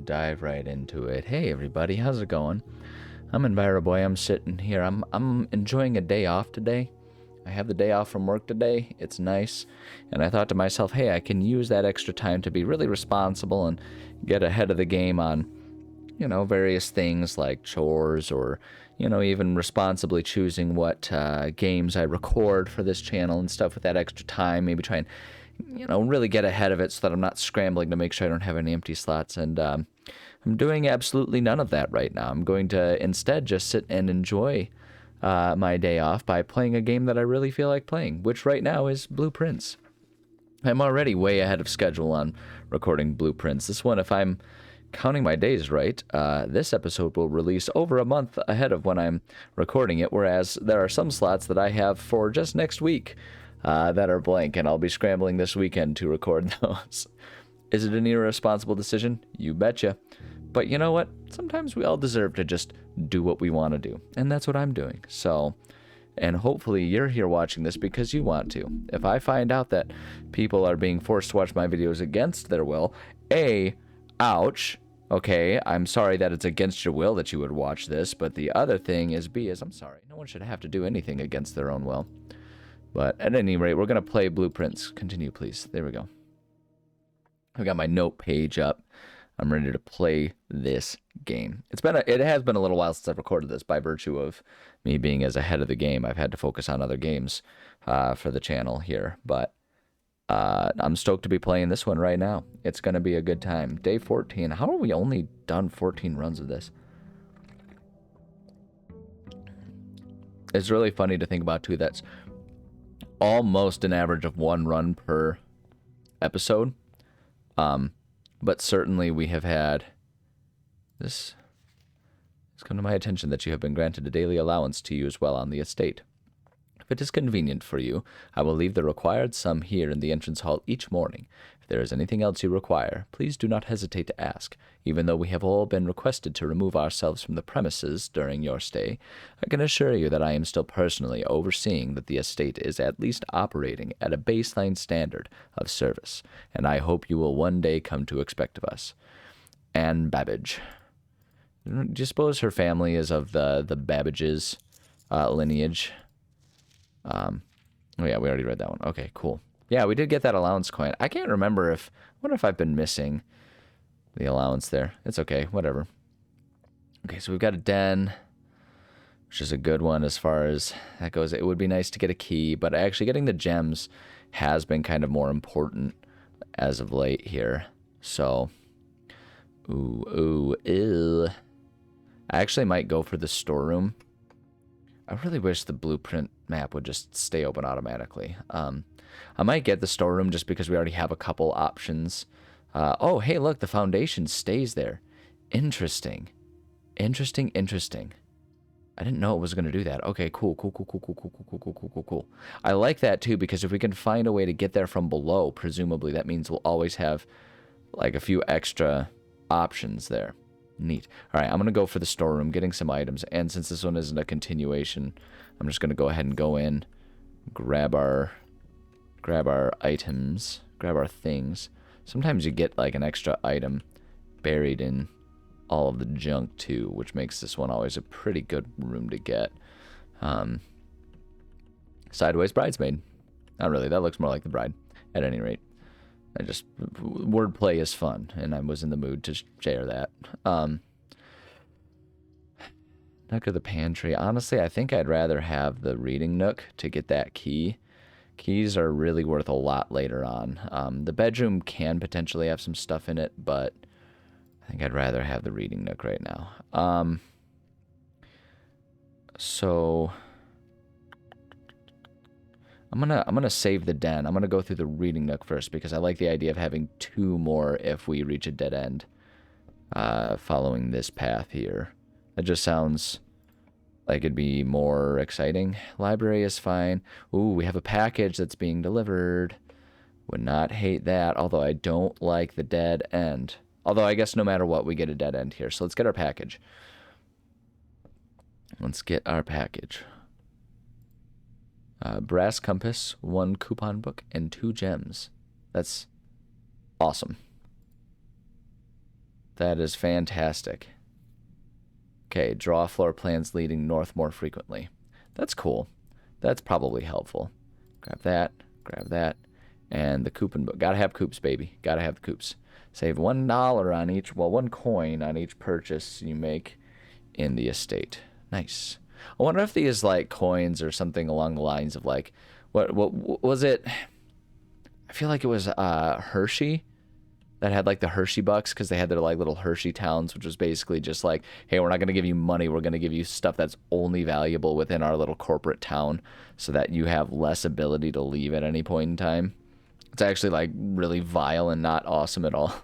dive right into it. Hey everybody, how's it going? I'm EnviroBoy. I'm sitting here. I'm enjoying a day off today. I have the day off from work today. It's nice. And I thought to myself, hey, I can use that extra time to be really responsible and get ahead of the game on, various things like chores or, even responsibly choosing what games I record for this channel and stuff with that extra time. Maybe try and, really get ahead of it so that I'm not scrambling to make sure I don't have any empty slots. And I'm doing absolutely none of that right now. I'm going to instead just sit and enjoy my day off by playing a game that I really feel like playing, which right now is Blueprints. I'm already way ahead of schedule on recording Blueprints. This one, if I'm counting my days right, this episode will release over a month ahead of when I'm recording it, whereas there are some slots that I have for just next week that are blank, and I'll be scrambling this weekend to record those. Is it an irresponsible decision? You betcha. But you know what? Sometimes we all deserve to just do what we want to do, and that's what I'm doing. So, and hopefully you're here watching this because you want to. If I find out that people are being forced to watch my videos against their will, A, ouch, okay, I'm sorry that it's against your will that you would watch this, but the other thing is B, is I'm sorry. No one should have to do anything against their own will. But at any rate, we're going to play Blueprints. Continue, please. There we go. I've got my note page up. I'm ready to play this game. It has been a little while since I've recorded this by virtue of me being as ahead of the game. I've had to focus on other games for the channel here, but I'm stoked to be playing this one right now. It's going to be a good time. Day 14. How are we only done 14 runs of this? It's really funny to think about, too. That's almost an average of one run per episode. But certainly we have had this. It's come to my attention that you have been granted a daily allowance to use well on the estate. If it is convenient for you, I will leave the required sum here in the entrance hall each morning. If there is anything else you require, please do not hesitate to ask. Even though we have all been requested to remove ourselves from the premises during your stay, I can assure you that I am still personally overseeing that the estate is at least operating at a baseline standard of service, and I hope you will one day come to expect of us. Anne Babbage. Do you suppose her family is of the Babbage's lineage? Oh yeah, we already read that one. Okay, cool. Yeah, we did get that allowance coin. I can't remember I wonder if I've been missing the allowance there. It's okay, whatever. Okay, so we've got a den, which is a good one as far as that goes. It would be nice to get a key, but actually getting the gems has been kind of more important as of late here. So, ew. I actually might go for the storeroom. I really wish the blueprint map would just stay open automatically. I might get the storeroom just because we already have a couple options. Oh, hey, look, the foundation stays there. Interesting. Interesting. I didn't know it was going to do that. Okay, cool. I like that, too, because if we can find a way to get there from below, presumably that means we'll always have, like, a few extra options there. Neat. All right, I'm going to go for the storeroom, getting some items. And since this one isn't a continuation, I'm just going to go ahead and go in, grab our items, grab our things. Sometimes you get like an extra item buried in all of the junk too, which makes this one always a pretty good room to get. Sideways bridesmaid. Not really, that looks more like the bride. At any rate. Wordplay is fun, and I was in the mood to share that. Nook of the pantry. Honestly, I think I'd rather have the reading nook to get that key. Keys are really worth a lot later on. The bedroom can potentially have some stuff in it, but I think I'd rather have the reading nook right now. So I'm gonna save the den. I'm gonna go through the reading nook first because I like the idea of having two more if we reach a dead end following this path here. That just sounds like it'd be more exciting. Library is fine. Ooh, we have a package that's being delivered. Would not hate that, although I don't like the dead end. Although I guess no matter what, we get a dead end here. So let's get our package. Brass compass, 1 coupon book, and 2 gems. That's awesome. That is fantastic. Okay, draw floor plans leading north more frequently. That's cool. That's probably helpful. Grab that, and the coupon book. Gotta have coops, baby. Gotta have the coops. Save $1 on each, well, 1 coin on each purchase you make in the estate. Nice. I wonder if these like coins or something along the lines of like, what was it? I feel like it was Hershey that had like the Hershey bucks because they had their like little Hershey towns, which was basically just like, hey, we're not going to give you money. We're going to give you stuff that's only valuable within our little corporate town so that you have less ability to leave at any point in time. It's actually like really vile and not awesome at all. I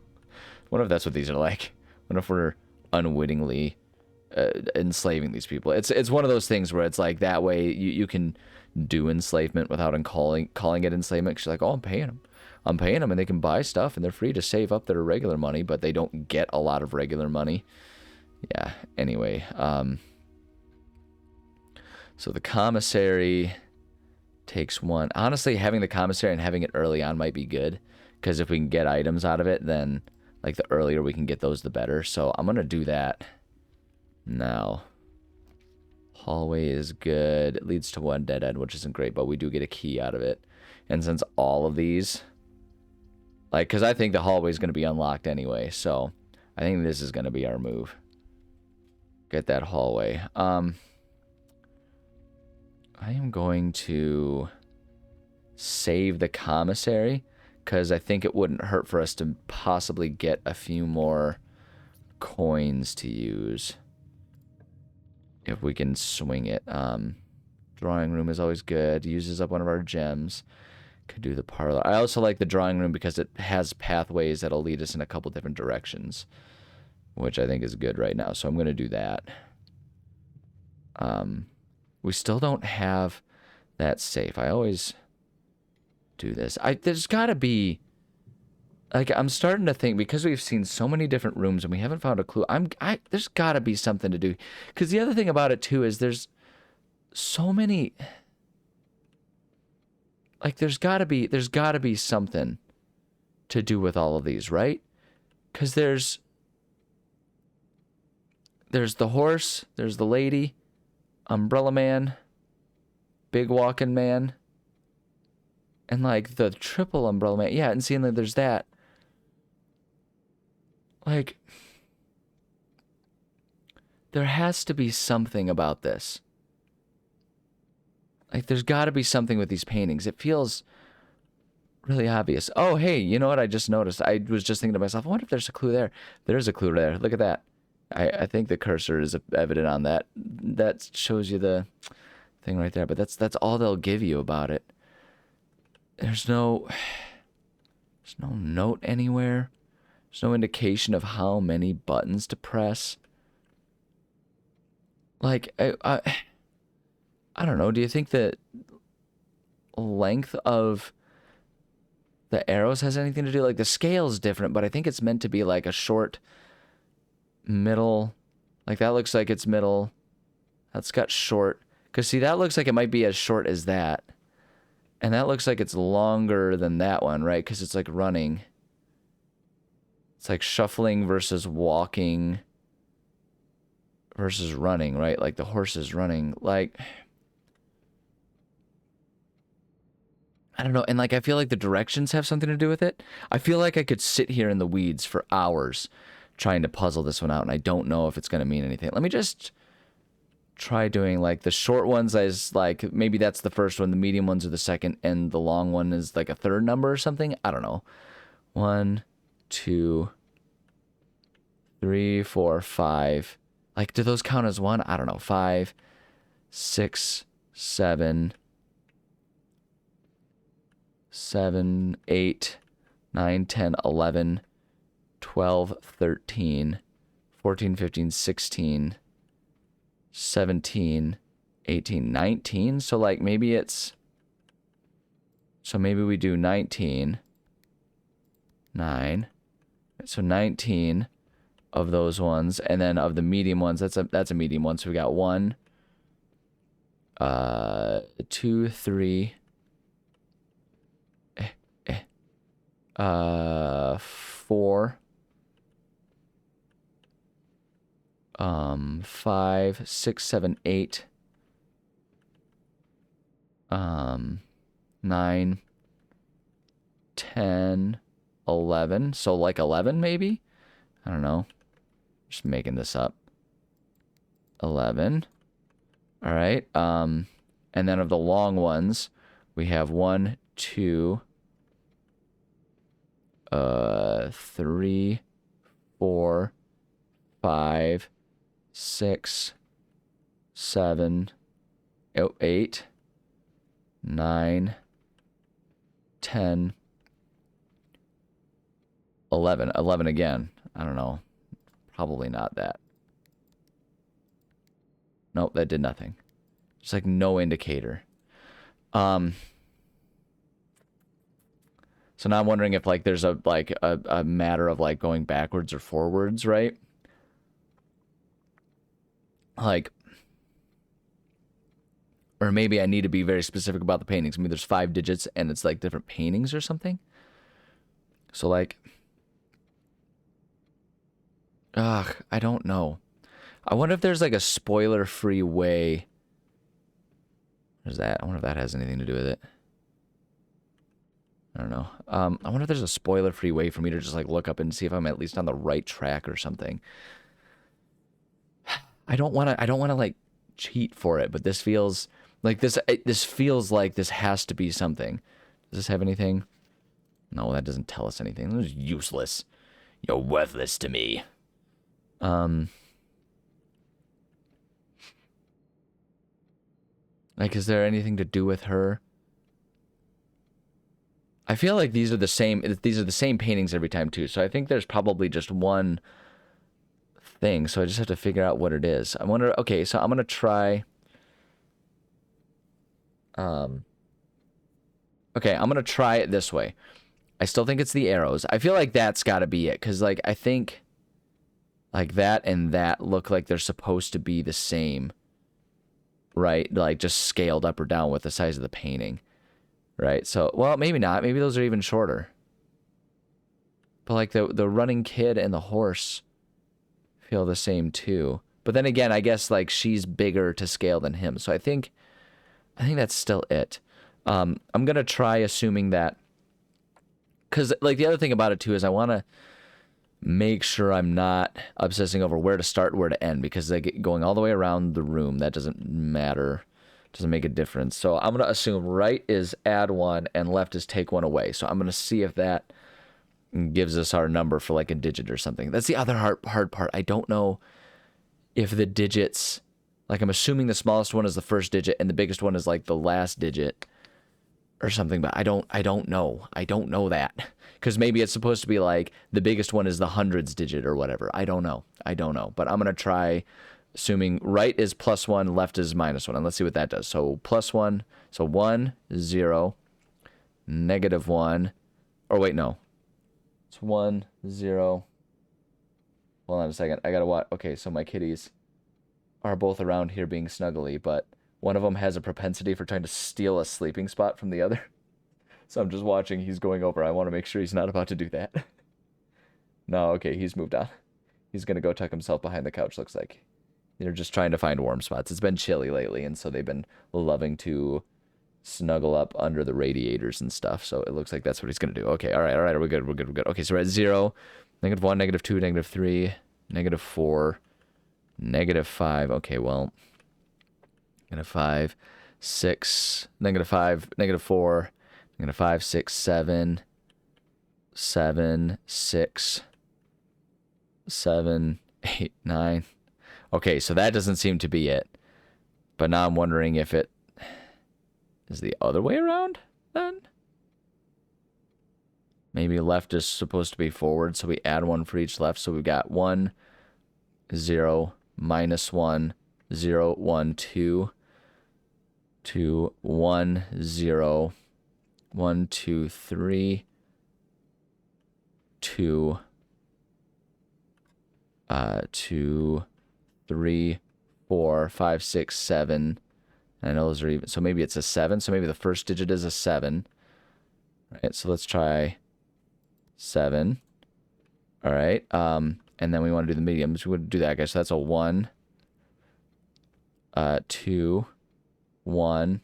wonder if that's what these are like. I wonder if we're unwittingly enslaving these people. It's one of those things where it's like that way you can do enslavement without calling it enslavement. Cause you're like, oh, I'm paying them and they can buy stuff and they're free to save up their regular money, but they don't get a lot of regular money. Yeah, anyway. So the commissary takes 1. Honestly, having the commissary and having it early on might be good, because if we can get items out of it, then like the earlier we can get those, the better. So I'm going to do that now. Hallway is good. It leads to 1 dead end, which isn't great, but we do get a key out of it. And since all of these, like, because I think the hallway is going to be unlocked anyway, so I think this is going to be our move. Get that hallway. I am going to save the commissary, because I think it wouldn't hurt for us to possibly get a few more coins to use if we can swing it. Drawing room is always good. Uses up one of our gems. Could do the parlor. I also like the drawing room because it has pathways that'll lead us in a couple different directions, which I think is good right now. So I'm going to do that. We still don't have that safe. I always do this. There's got to be, like, I'm starting to think, because we've seen so many different rooms and we haven't found a clue. There's got to be something to do. Because the other thing about it too is there's so many. Like, there's got to be something to do with all of these, right? Because there's the horse, there's the lady, umbrella man, big walking man, and like the triple umbrella man. Yeah, and seeing that there's that. Like, there has to be something about this. Like, there's got to be something with these paintings. It feels really obvious. Oh, hey, you know what I just noticed? I was just thinking to myself, I wonder if there's a clue there. There's a clue there. Look at that. I think the cursor is evident on that. That shows you the thing right there. But that's all they'll give you about it. There's no note anywhere. There's no indication of how many buttons to press. Like, I don't know. Do you think the length of the arrows has anything to do? Like, the scale's different, but I think it's meant to be like a short middle. Like, that looks like it's middle. That's got short. Because, see, that looks like it might be as short as that. And that looks like it's longer than that one, right? Because it's like running. It's like shuffling versus walking versus running, right? Like the horse is running. Like, I don't know. And like, I feel like the directions have something to do with it. I feel like I could sit here in the weeds for hours trying to puzzle this one out, and I don't know if it's going to mean anything. Let me just try doing like the short ones as like, maybe that's the first one, the medium ones are the second, and the long one is like a third number or something. I don't know. 1, 2, 3, 4, 5. Like, do those count as one? I don't know. 5, 6, 7, 8, 9, 10, 11, 12, 13, 14, 15, 16, 17, 18, 19. So like maybe we do 19, 9. So 19 of those ones, and then of the medium ones, that's a medium one. So we got 1, 2, 3, 4, 5, 6, 7, 8, 9, 10, 11. So like 11 maybe? I don't know. Just making this up. 11. All right. And then of the long ones, we have 1, 2, 3, 4, 5, 6, 7, 8, 9, 10, 11. 11 again. I don't know. Probably not that. Nope, that did nothing. Just like no indicator. So now I'm wondering if like there's a matter of like going backwards or forwards, right? Like, or maybe I need to be very specific about the paintings. Maybe there's 5 digits and it's like different paintings or something. So like, I don't know. I wonder if there's like a spoiler-free way. There's that. I wonder if that has anything to do with it. I don't know. I wonder if there's a spoiler-free way for me to just like look up and see if I'm at least on the right track or something. I don't want to like cheat for it, but this feels like this feels like this has to be something. Does this have anything? No, that doesn't tell us anything. This is useless. You're worthless to me. Like, is there anything to do with her? I feel like these are the same paintings every time too. So I think there's probably just one thing. So I just have to figure out what it is. I wonder, okay, so I'm going to try okay, I'm going to try it this way. I still think it's the arrows. I feel like that's got to be it cuz like I think like that and that look like they're supposed to be the same. Right? Like just scaled up or down with the size of the painting. Right? So, well, maybe not. Maybe those are even shorter. But like the running kid and the horse feel the same too. But then again, I guess like she's bigger to scale than him. So I think that's still it. I'm going to try assuming that cuz like the other thing about it too is I want to make sure I'm not obsessing over where to start and where to end because like going all the way around the room, that doesn't matter. Doesn't make a difference. So I'm going to assume right is add 1 and left is take 1 away. So I'm going to see if that gives us our number for like a digit or something. That's the other hard part. I don't know if the digits, like I'm assuming the smallest one is the first digit and the biggest one is like the last digit or something, but I don't know. I don't know that. Because maybe it's supposed to be like the biggest one is the hundreds digit or whatever. I don't know. But I'm going to try assuming right is +1, left is -1. And let's see what that does. So +1, so 1, 0, -1. Or wait, no. It's 1, 0. Hold on a second. I got to watch. Okay, so my kitties are both around here being snuggly, but one of them has a propensity for trying to steal a sleeping spot from the other. So I'm just watching. He's going over. I want to make sure he's not about to do that. No, okay, he's moved on. He's going to go tuck himself behind the couch, looks like. They're just trying to find warm spots. It's been chilly lately, and so they've been loving to snuggle up under the radiators and stuff. So it looks like that's what he's going to do. Okay, all right. Are we good? We're good. Okay, so we're at 0, -1, -2, -3, -4, -5. Okay, well, -5, 6, -5, -4, -5, 6, 7, 7, 6, 7, 8, 9. Okay, so that doesn't seem to be it. But now I'm wondering if it is the other way around then? Maybe left is supposed to be forward, so we add 1 for each left. So we've got 1, 0, -1, 0, 1, 2, 2, 1, 0, 1, 2, 3, 2, 2, 3, 4, 5, 6, 7. I know those are even. So maybe it's a 7. So maybe the first digit is a 7. All right, so let's try 7. All right. And then we want to do the mediums. We would do that, guys. So that's a 1, 2, 1,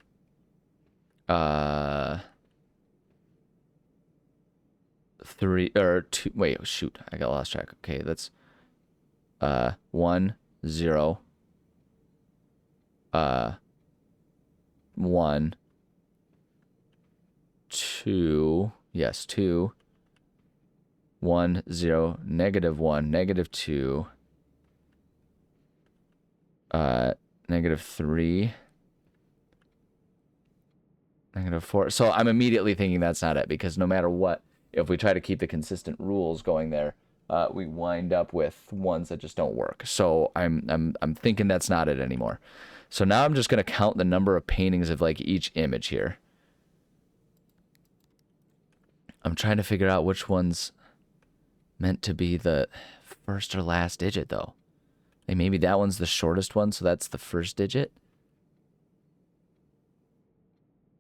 3, or 2. Wait, shoot. I got lost track. Okay, that's 1, 0, 1, 2. Yes, 2, 1, 0, -1, -2, -3, -4. So I'm immediately thinking that's not it, because no matter what, if we try to keep the consistent rules going there, we wind up with ones that just don't work. So I'm thinking that's not it anymore. So now I'm just going to count the number of paintings of like each image here. I'm trying to figure out which one's meant to be the first or last digit, though. Hey, maybe that one's the shortest one, so that's the first digit.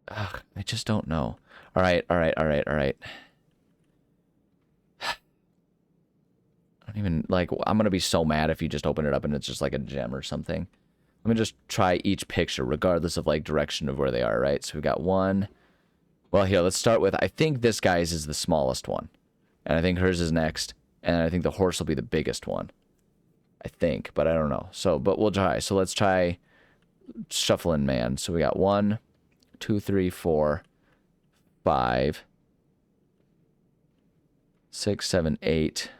Ugh, I just don't know. All right. I don't even, like, I'm going to be so mad if you just open it up and it's just like a gem or something. Let me just try each picture, regardless of, like, direction of where they are, right? So we've got 1. Well, here, let's start with, I think this guy's is the smallest one. And I think hers is next. And I think the horse will be the biggest one. I think, but I don't know. So, but we'll try. So let's try shuffling man. So we got 1, 2, 3, 4, 5, 6, 7, 8,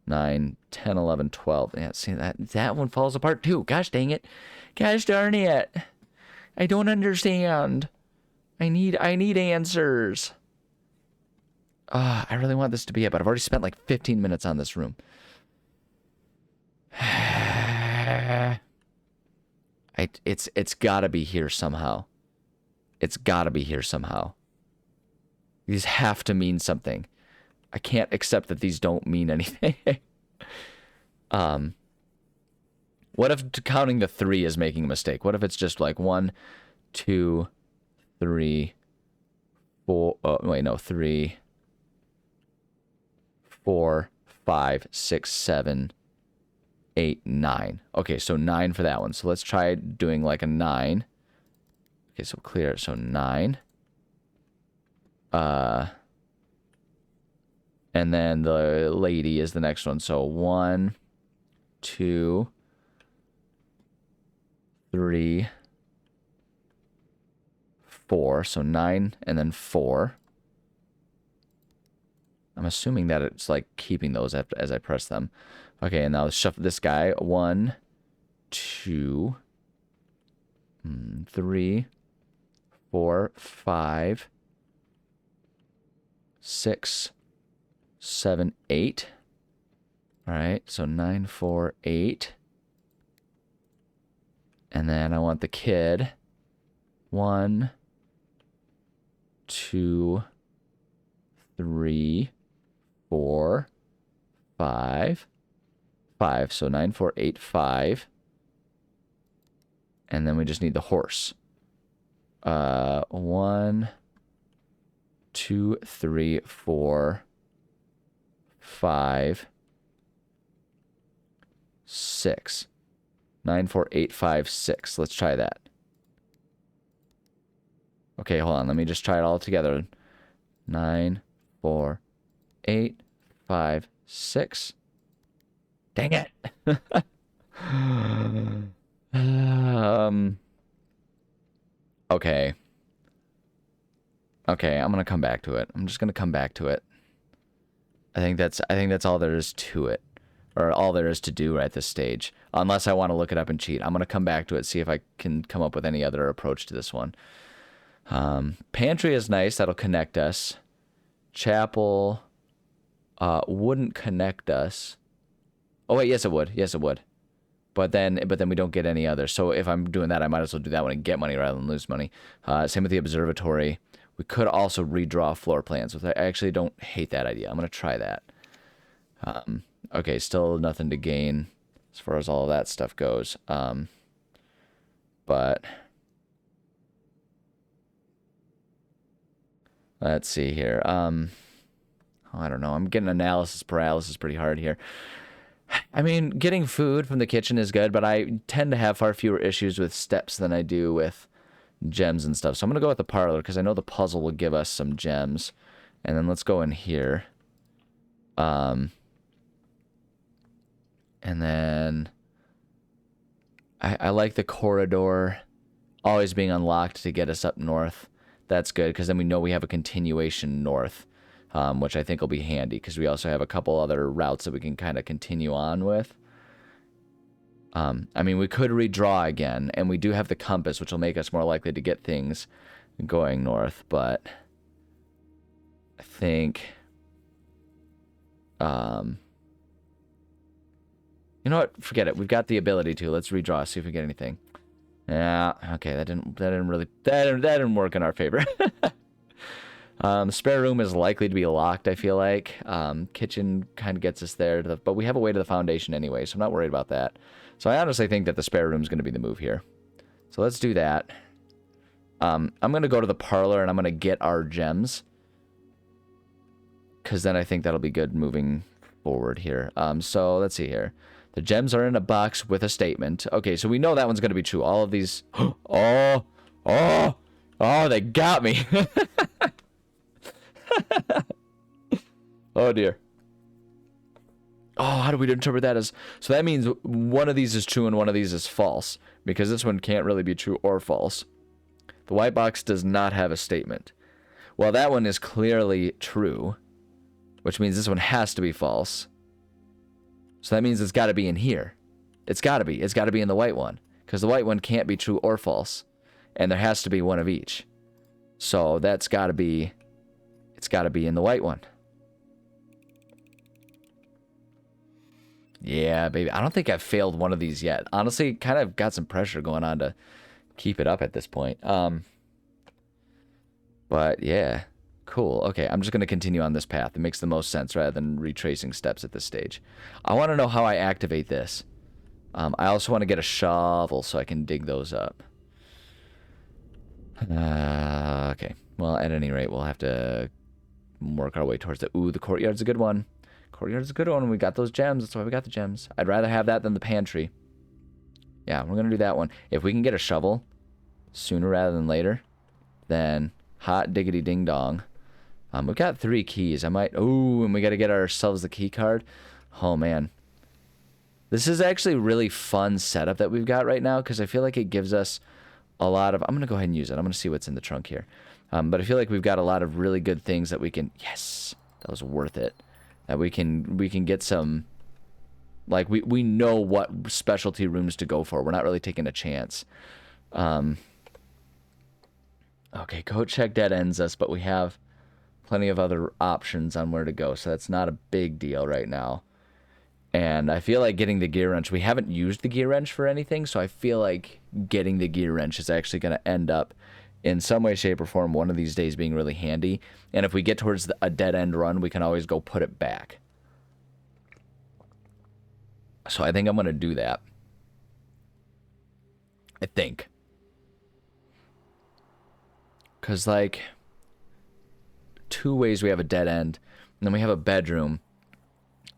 9, 10, 11, 12. Yeah, see, that one falls apart too. Gosh dang it. Gosh darn it. I don't understand. I need answers. I really want this to be it, but I've already spent like 15 minutes on this room. It's gotta be here somehow. It's gotta be here somehow. These have to mean something. I can't accept that these don't mean anything. What if counting the 3 is making a mistake? What if it's just like 1, 2, 3, 4. Oh, wait, no, 3, 4, 5, 6, 7, 8, 9. Okay, so 9 for that one. So let's try doing like a 9. Okay, so clear. So 9. And then the lady is the next one. So 1, 2, 3, 4. So 9 and then 4. I'm assuming that it's like keeping those as I press them. Okay, and now let's shuffle this guy. 1, 2, 3, 4, 5, 6, 7, 8. All right, so 9, 4, 8. And then I want the kid. 1, 2, 3, 4, 5. 5. So 9, 4, 8, 5. And then we just need the horse. 1, 2, 3, 4, 5, 6. 9, 4, 8, 5, 6. Let's try that. Okay, hold on. Let me just try it all together. 9, 4, 8, 5, 6. Dang it. Okay. Okay, I'm gonna come back to it. I'm just gonna come back to it. I think that's all there is to it. Or all there is to do at this stage. Unless I want to look it up and cheat. I'm gonna come back to it, see if I can come up with any other approach to this one. Pantry is nice, that'll connect us. Chapel wouldn't connect us. Oh wait, yes it would. Yes it would. But then we don't get any other. So if I'm doing that, I might as well do that one and get money rather than lose money. Same with the observatory. We could also redraw floor plans. I actually don't hate that idea. I'm going to try that. Okay, still nothing to gain as far as all of that stuff goes. But let's see here. I don't know. I'm getting analysis paralysis pretty hard here. I mean, getting food from the kitchen is good, but I tend to have far fewer issues with steps than I do with gems and stuff. So I'm going to go with the parlor because I know the puzzle will give us some gems. And then let's go in here. And then I like the corridor always being unlocked to get us up north. That's good because then we know we have a continuation north. Which I think will be handy because we also have a couple other routes that we can kind of continue on with. I mean, we could redraw again, and we do have the compass, which will make us more likely to get things going north, but I think, you know what? Forget it. We've got the ability to. Let's redraw, see if we get anything. Yeah, okay, that didn't work in our favor. Spare room is likely to be locked, I feel like. Kitchen kind of gets us there, but we have a way to the foundation anyway, so I'm not worried about that. So I honestly think that the spare room is going to be the move here. So let's do that. I'm going to go to the parlor, and I'm going to get our gems. Because then I think that'll be good moving forward here. So let's see here. The gems are in a box with a statement. Okay, so we know that one's going to be true. All of these... Oh, they got me. Oh dear. Oh, how do we interpret that as... So that means one of these is true and one of these is false. Because this one can't really be true or false. The white box does not have a statement. Well, that one is clearly true. Which means this one has to be false. So that means it's got to be in here. It's got to be. It's got to be in the white one. Because the white one can't be true or false. And there has to be one of each. So that's got to be... It's got to be in the white one. Yeah, baby. I don't think I've failed one of these yet. Honestly, kind of got some pressure going on to keep it up at this point. But yeah, cool. Okay, I'm just going to continue on this path. It makes the most sense rather than retracing steps at this stage. I want to know how I activate this. I also want to get a shovel so I can dig those up. Okay. Well, at any rate, we'll have to work our way towards the... Ooh, the courtyard's a good one. Courtyard's a good one. We got those gems. That's why we got the gems. I'd rather have that than the pantry. Yeah, we're going to do that one. If we can get a shovel sooner rather than later, then hot diggity ding dong. We've got 3 keys. I might... Ooh, and we got to get ourselves the key card. Oh, man. This is actually a really fun setup that we've got right now because I feel like it gives us a lot of... I'm going to go ahead and use it. I'm going to see what's in the trunk here. But I feel like we've got a lot of really good things that we can... Yes! That was worth it. That we can get some... Like, we know what specialty rooms to go for. We're not really taking a chance. Okay, code check dead ends us, but we have plenty of other options on where to go. So that's not a big deal right now. And I feel like getting the gear wrench... We haven't used the gear wrench for anything, so I feel like getting the gear wrench is actually going to end up... in some way, shape, or form, one of these days being really handy. And if we get towards a dead-end run, we can always go put it back. So I think I'm going to do that. I think. Because, like, 2 ways we have a dead end, and then we have a bedroom.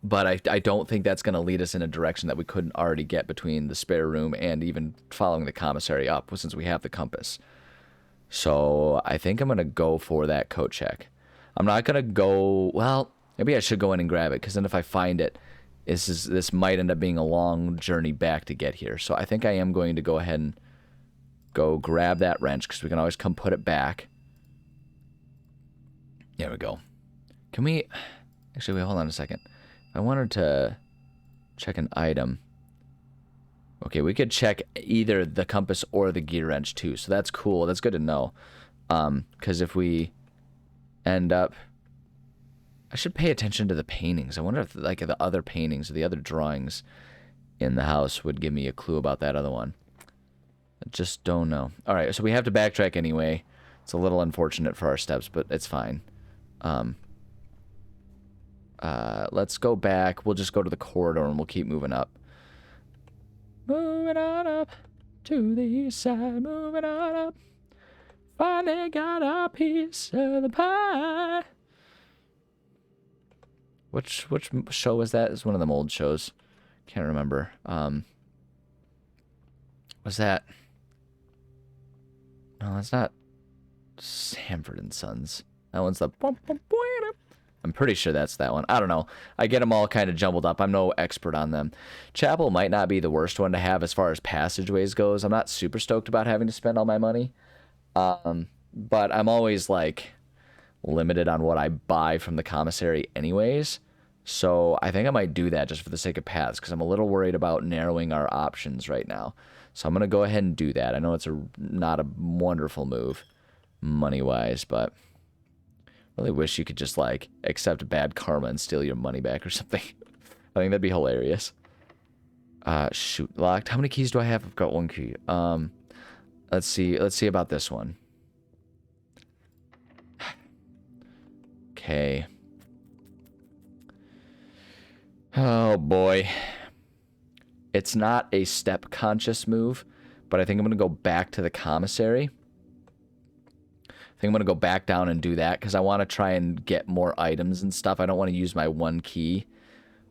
But I don't think that's going to lead us in a direction that we couldn't already get between the spare room and even following the commissary up, since we have the compass. So I think I'm going to go for that coat check. I'm not going to go... Well, maybe I should go in and grab it, because then if I find it, this might end up being a long journey back to get here. So I think I am going to go ahead and go grab that wrench, because we can always come put it back. There we go. Can we... Actually, wait, hold on a second. If I wanted to check an item... Okay, we could check either the compass or the gear wrench too, so that's cool. That's good to know. Because if we end up... I should pay attention to the paintings. I wonder if like the other paintings or the other drawings in the house would give me a clue about that other one. I just don't know. Alright, so we have to backtrack anyway. It's a little unfortunate for our steps, but it's fine. Let's go back. We'll just go to the corridor and we'll keep moving up. Moving on up to the east side, moving on up. Finally got a piece of the pie. Which show was that? It's one of them old shows. Can't remember. Was that? No, that's not Sanford and Sons. That one's the. I'm pretty sure that's that one. I don't know. I get them all kind of jumbled up. I'm no expert on them. Chapel might not be the worst one to have as far as passageways goes. I'm not super stoked about having to spend all my money. But I'm always like limited on what I buy from the commissary anyways. So I think I might do that just for the sake of paths because I'm a little worried about narrowing our options right now. So I'm going to go ahead and do that. I know it's not a wonderful move money-wise, but I really wish you could just like accept bad karma and steal your money back or something. I think that'd be hilarious. Shoot, locked. How many keys do I have? I've got one key. Let's see about this one. Okay. Oh boy. It's not a step conscious move, but I think I'm going to go back to the commissary. I think I'm going to go back down and do that because I want to try and get more items and stuff. I don't want to use my one key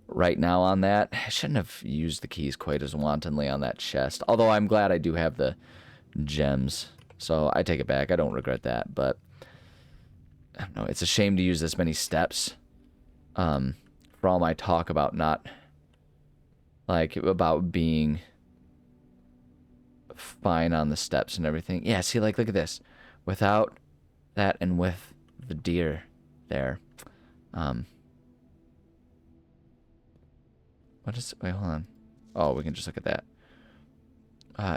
right now on that. I shouldn't have used the keys quite as wantonly on that chest, although I'm glad I do have the gems. So I take it back. I don't regret that, but I don't know. It's a shame to use this many steps for all my talk about not, like, about being fine on the steps and everything. Yeah, see, like, look at this. Without that and with the deer there. What is... Wait, hold on. Oh, we can just look at that.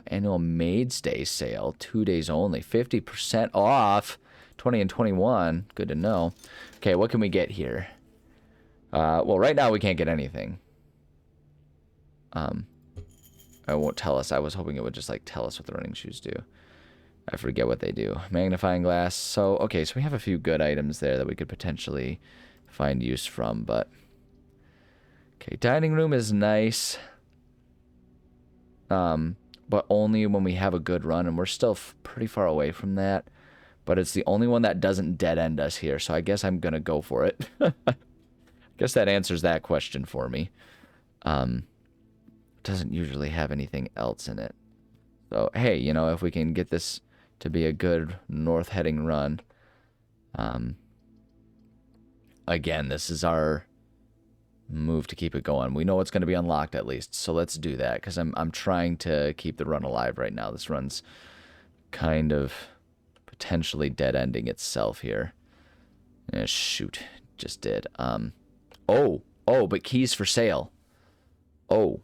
Annual Maid's Day sale. 2 days only. 50% off. 20 and 21. Good to know. Okay, what can we get here? Well, right now we can't get anything. It won't tell us. I was hoping it would just, like, tell us what the running shoes do. I forget what they do. Magnifying glass. So, okay, so we have a few good items there that we could potentially find use from, but... Okay, dining room is nice. But only when we have a good run, and we're still pretty far away from that. But it's the only one that doesn't dead-end us here, so I guess I'm gonna go for it. Guess that answers that question for me. Doesn't usually have anything else in it. So, hey, you know, if we can get this to be a good north-heading run. Again, this is our move to keep it going. We know it's going to be unlocked at least, so let's do that, because I'm trying to keep the run alive right now. This run's kind of potentially dead-ending itself here. Shoot, just did. Oh, but keys for sale. Oh,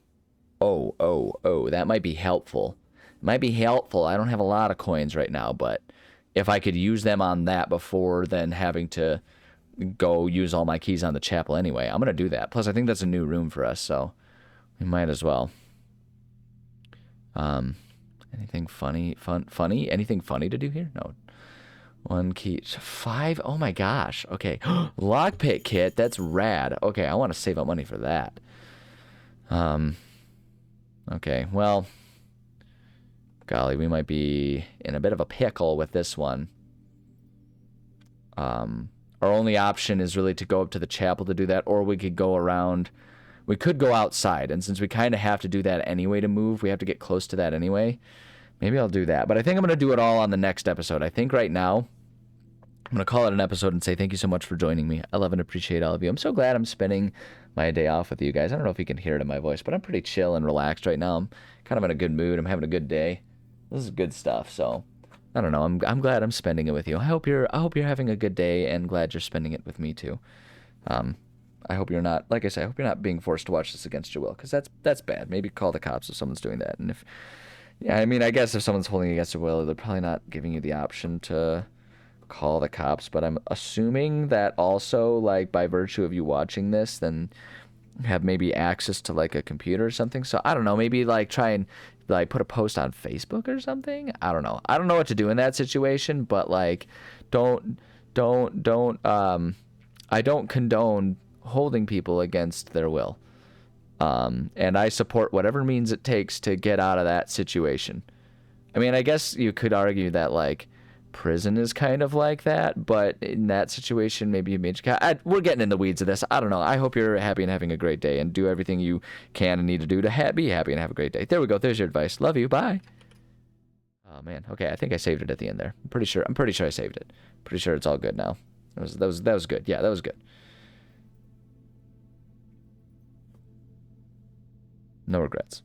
that might be helpful. It might be helpful. I don't have a lot of coins right now, but if I could use them on that before then having to go use all my keys on the chapel anyway, I'm going to do that. Plus, I think that's a new room for us, so we might as well. Anything funny? Anything funny to do here? No. One key. 5? Oh my gosh. Okay. Lockpick kit. That's rad. Okay, I want to save up money for that. Okay, well, golly, we might be in a bit of a pickle with this one. Our only option is really to go up to the chapel to do that, or we could go around. We could go outside, and since we kind of have to do that anyway to move, we have to get close to that anyway. Maybe I'll do that, but I think I'm going to do it all on the next episode. I think right now, I'm going to call it an episode and say thank you so much for joining me. I love and appreciate all of you. I'm so glad I'm spending my day off with you guys. I don't know if you can hear it in my voice, but I'm pretty chill and relaxed right now. I'm kind of in a good mood. I'm having a good day. This is good stuff, so I don't know. I'm glad I'm spending it with you. I hope you're having a good day and glad you're spending it with me too. I hope you're not, like I said, I hope you're not being forced to watch this against your will, because that's bad. Maybe call the cops if someone's doing that. And if, yeah, I mean, I guess if someone's holding against their will, they're probably not giving you the option to call the cops. But I'm assuming that also, like, by virtue of you watching this, then have maybe access to like a computer or something. So I don't know, maybe like try and like put a post on Facebook or something. I don't know what to do in that situation, but like don't I don't condone holding people against their will. And I support whatever means it takes to get out of that situation. I mean, I guess you could argue that like prison is kind of like that, but in that situation, maybe you made we're getting in the weeds of this. I don't know. I hope you're happy and having a great day, and do everything you can and need to do to be happy and have a great day. There we go. There's your advice. Love you. Bye. Oh man. Okay, I think I saved it at the end there. I'm pretty sure. I'm pretty sure I saved it. Pretty sure it's all good now. That was good. Yeah, that was good. No regrets.